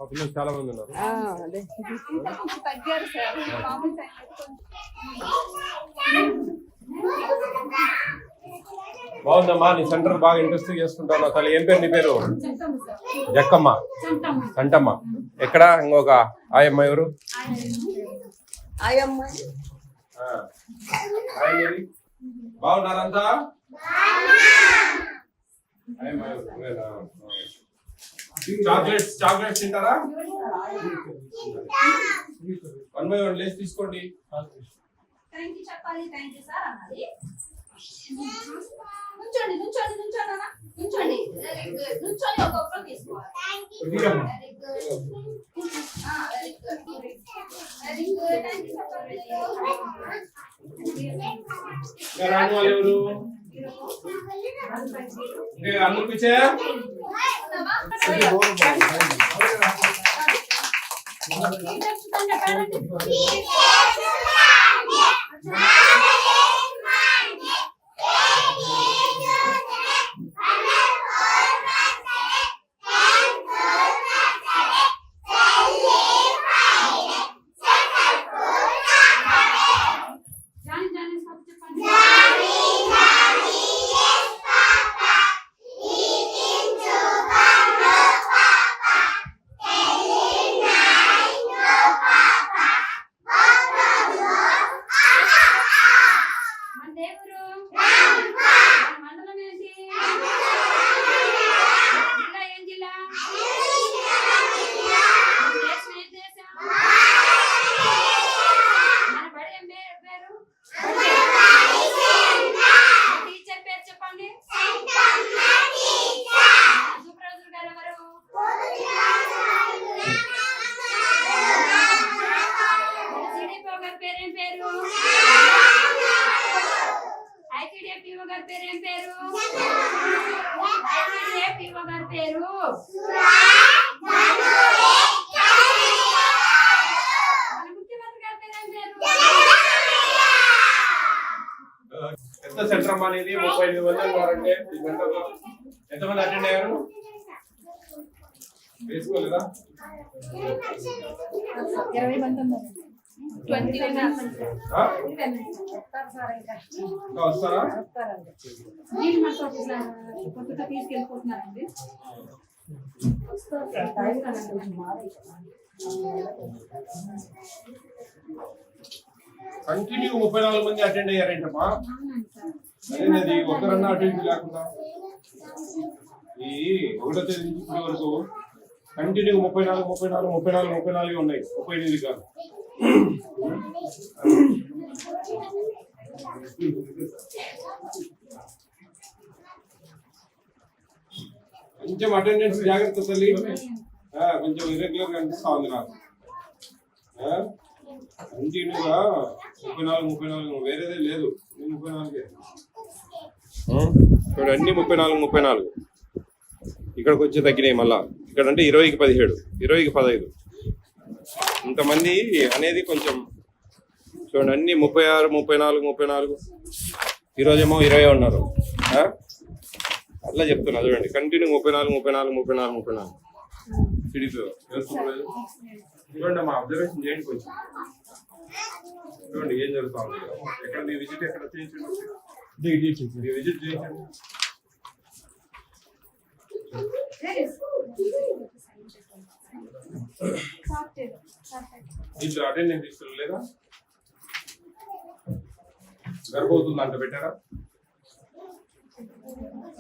పిల్లలు చాలా మంది ఉన్నారు. బాగుందమ్మా, నీ సెంటర్ బాగా ఇంట్రెస్ట్ చేసుకుంటాను. తల్లి ఏం పేరు నీ పేరు? జక్కమ్మ, సంటమ్మ. ఎక్కడ ఇంకొక ఆయమ్మ ఎవరు? బాగున్నారంతా? చాక్లెట్స్ తింటారా? 1 by 1 లేసి తీసుకోండి. రాని వాళ్ళు ఎవరు? అందరు పిచ్చే సెంటర్ అనేది 35 మంది ఉన్నారంటే ఈ సెంటర్లో ఎంతమంది అటెండ్ అయ్యారు? వేసుకోలేదా? 20 మంది ఉన్నారు. 20 వస్తారా? తీసుకెళ్ళిపోతున్నారండి. కంటిన్యూ 34 మంది అటెండ్ అయ్యారేంటమ్మా? అదేనది ఒకరన్నా అటెండ్ లేకుండా ఈ 1వ తేదీ నుంచి ఇప్పటి వరకు కంటిన్యూ 34 ఉన్నాయి. 38 కాదు. కొంచెం అటెండెన్స్ జాగ్రత్త తల్లి. కొంచెం ఇర్రెగ్యులర్ గా అనిపిస్తా ఉంది నాకు. కంటిన్యూగా 34 వేరేదే లేదు. 34 ఇక్కడ అన్ని 34 ఇక్కడికి వచ్చి తగ్గినాయి. మళ్ళా ఇక్కడ అంటే 20కి 17, 20కి 15 ఇంతమంది అనేది కొంచెం చూడండి. అన్ని 36, 34 ఈరోజేమో 20 ఉన్నారు. అట్లా చెప్తున్నా చూడండి. కంటిన్యూ 34 సిడీలో తెలుసుకోలేదు. చూడండి అమ్మా, అబ్జర్వేషన్ చేయండి కొంచెం. చూడండి ఏం జరుగుతా ఉంది. ఎక్కడ మీ విజిట్ ఎక్కడ చేయించండి. మీ విజిట్ చేయించండి. ఇంట్లో అటెండెన్స్ తీసుకోలేదా? గర్భవతులు అంట పెట్టారా?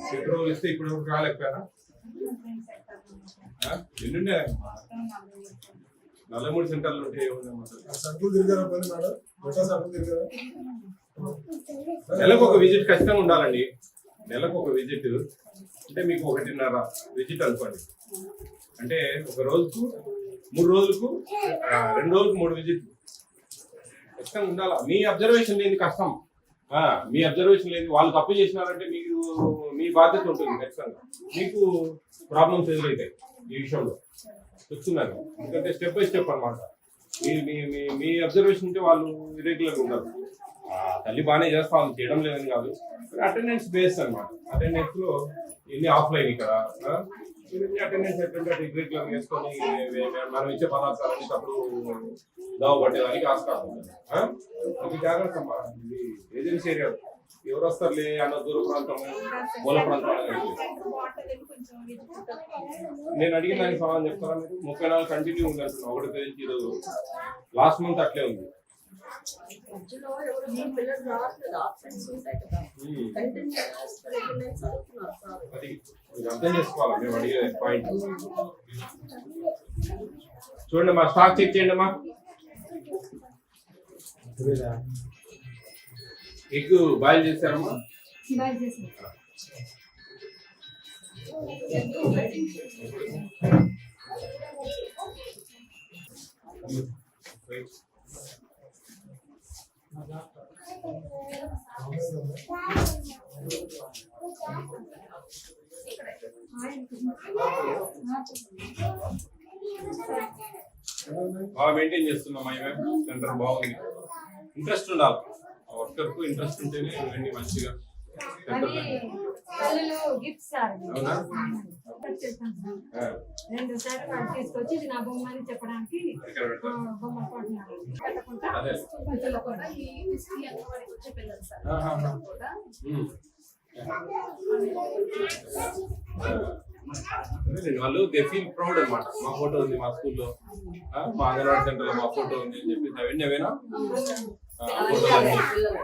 ఫిబ్రవరి ఇస్తే ఇప్పుడు రాలేకపోయారా? ఎన్నుండే 43 సెంటర్లు ఉంటే నెలకు ఒక విజిట్ ఖచ్చితంగా ఉండాలండి. నెలకు ఒక విజిట్ అంటే మీకు 1.5 విజిట్ అనుకోండి. అంటే ఒక రోజుకు 3 రోజులకు 2 రోజులకు 3 విజిట్ ఖచ్చితంగా ఉండాలా. మీ అబ్జర్వేషన్ లేని కష్టం. మీ అబ్జర్వేషన్ లేదు. వాళ్ళు తప్పు చేసినారంటే మీకు మీ బాధ్యత ఉంటుంది. ఖచ్చితంగా మీకు ప్రాబ్లమ్స్ ఎదురైతాయి ఈ విషయంలో. చెప్తున్నారు ఎందుకంటే స్టెప్ బై స్టెప్ అనమాట. మీ అబ్జర్వేషన్ ఉంటే వాళ్ళు ఇర్రెగ్యులర్గా ఉండరు. తల్లి బాగానే చేస్తా ఉంది, చేయడం లేదని కాదు. అటెండెన్స్ బేస్ అనమాట. అటెండెన్స్ లో ఎన్ని ఆఫ్లైన్ ఇక్కడ అటెండెన్స్ ఎట్లుంటే రెగ్యులర్ చేసుకొని మనం ఇచ్చే పదార్థాలన్నీ తప్పుడు దావ పట్టేదానికి ఆస్కారం ఉంటుంది. అది జాగ్రత్త అమ్మా. ఇది ఏజెన్సీ ఏరియా ఎవరు వస్తారులే అన్న దూర ప్రాంతం మూల ప్రాంతం నేను అడిగిన దానికి సమాధానం చెప్తారా మీరు? 34 కంటిన్యూ ఉంది అంటున్నా. ఒకటి పేజీ ఈరోజు లాస్ట్ మంత్ అట్లే ఉంది. మధ్యలో ఎవరో పిల్లలు రావట్లేదు, ఆబ్సెంట్స్ ఉంటాయి కదా. కంటిన్యూస్ అటెండెన్స్ అవుతున్నారు సార్. అది మీరు అర్థం చేసుకోవాలి మేము అడిగే పాయింట్. చూడండి మా స్టాక్ చెక్ చేయండి అమ్మా. Egg boil చేశారమ్మా? బాయ్ చేసి బాగా మెయింటైన్ చేస్తున్నాం. సెంటర్ బాగుంది. ఇంట్రెస్ట్ ఉండాలి. వర్కర్ కు ఇంట్రెస్ట్ ఉంటేనే ఇవన్నీ మంచిగా అది పిల్లలు గిఫ్ట్స్ సార్. అవునా? కట్ చేస్తాం సార్. 2 సార్లు కట్ తీసుకొచ్చి ఇది నా బొమ్మ అని చెప్పడానికి ఇక్కడ పెట్టాలి. బొమ్మ కొట్టినారు. పెట్టకుండా అదే. కొంచెంలో కొన్ని. ఈ మిస్టీ అంగన్వాడీకి వచ్చే పిల్లలు సార్ ఆహాహా. కూడా వాళ్ళు దే ఫీల్ ప్రౌడ్ అనమాట. మా ఫోటో ఉంది మా స్కూల్లో, మా అంగన్వాడీ సెంటర్ లో మా ఫోటో ఉంది అని చెప్పి అవన్నీ అవేనా పిల్లలు